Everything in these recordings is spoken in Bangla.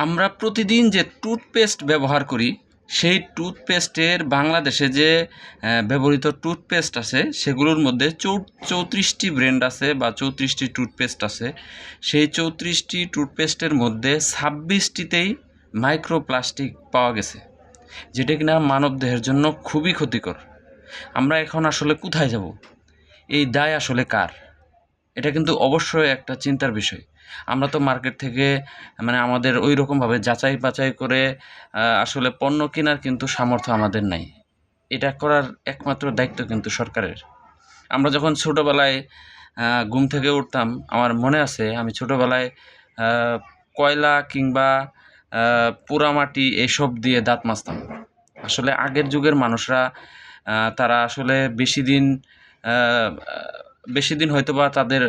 আমরা প্রতিদিন যে টুথপেস্ট ব্যবহার করি সেই টুথপেস্টের বাংলাদেশে যে ব্যবহৃত টুথপেস্ট আছে সেগুলোর মধ্যে 34টি ব্র্যান্ড আছে বা 34টি টুথপেস্ট আছে। সেই 34টি টুথপেস্টের মধ্যে 26টিতেই মাইক্রোপ্লাস্টিক পাওয়া গেছে, যেটা কিনা মানবদেহের জন্য খুবই ক্ষতিকর। আমরা এখন আসলে কোথায় যাব? এই দায় আসলে কার? এটা কিন্তু অবশ্যই একটা চিন্তার বিষয়। আমরা তো মার্কেট থেকে আমাদের ওই রকমভাবে যাচাই বাছাই করে আসলে পণ্য কেনার কিন্তু সামর্থ্য আমাদের নাই। এটা করার একমাত্র দায়িত্ব কিন্তু সরকারের। আমরা যখন ছোটোবেলায় ঘুম থেকে উঠতাম, আমার মনে আছে আমি ছোটোবেলায় কয়লা কিংবা পোড়ামাটি এসব দিয়ে দাঁত মাজতাম। আসলে আগের যুগের মানুষরা তারা আসলে বেশি দিন হয়তোবা তাদের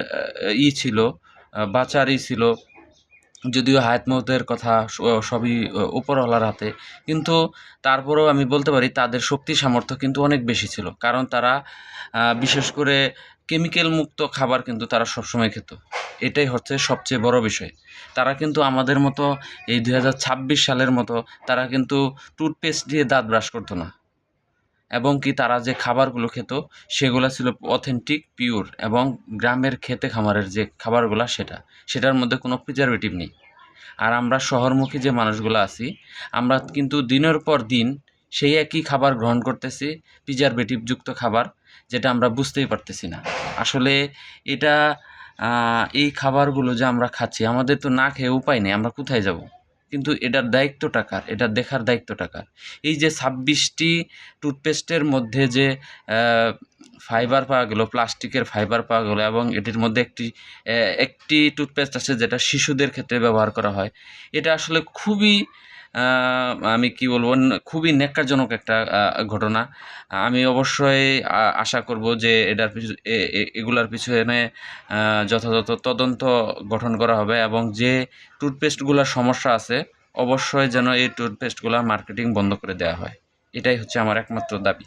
ছিল, বাঁচার ছিল। যদিও হায়াত মওতের কথা সবই উপরওয়ালার হাতে, কিন্তু তারপরেও আমি বলতে পারি তাদের শক্তি সামর্থ্য কিন্তু অনেক বেশি ছিল। কারণ তারা বিশেষ করে কেমিক্যাল মুক্ত খাবার কিন্তু তারা সবসময় খেত। এটাই হচ্ছে সবচেয়ে বড় বিষয়। তারা কিন্তু আমাদের মতো এই 2026 সালের মতো তারা কিন্তু টুথপেস্ট দিয়ে দাঁত ব্রাশ করতো না। এবং কি তারা যে খাবারগুলো খেত সেগুলো ছিল অথেন্টিক, পিওর এবং গ্রামের খেতে খামারের যে খাবারগুলো সেটার মধ্যে কোনো প্রিজারভেটিভ নেই। আর আমরা শহরমুখী যে মানুষগুলো আছি, আমরা কিন্তু দিনের পর দিন সেই একই খাবার গ্রহণ করতেছি, প্রিজারভেটিভযুক্ত খাবার, যেটা আমরা বুঝতেই পারতেছি না। আসলে এটা এই খাবারগুলো যে আমরা খাচ্ছি, আমাদের তো না খেয়ে উপায় নেই, আমরা কোথায় যাব? কিন্তু এটার দায়িত্বটা কার? এটা দেখার দায়িত্বটা কার? এই যে 26টি টুথপেস্টের মধ্যে যে ফাইবার পাওয়া গেল, প্লাস্টিকের ফাইবার পাওয়া গেল, এবং এটির মধ্যে একটি টুথপেস্ট আছে যেটা শিশুদের ক্ষেত্রে ব্যবহার করা হয়। এটা আসলে খুবই আমি কি বলব, খুবই ন্যাক্কারজনক একটা ঘটনা। আমি অবশ্যই আশা করব যে এগুলার পিছনে যথাযথ তদন্ত গঠন করা হবে, এবং যে টুথপেস্টগুলোর সমস্যা আছে অবশ্যই যেন এই টুথপেস্টগুলোর মার্কেটিং বন্ধ করে দেওয়া হয়। এটাই হচ্ছে আমার একমাত্র দাবি।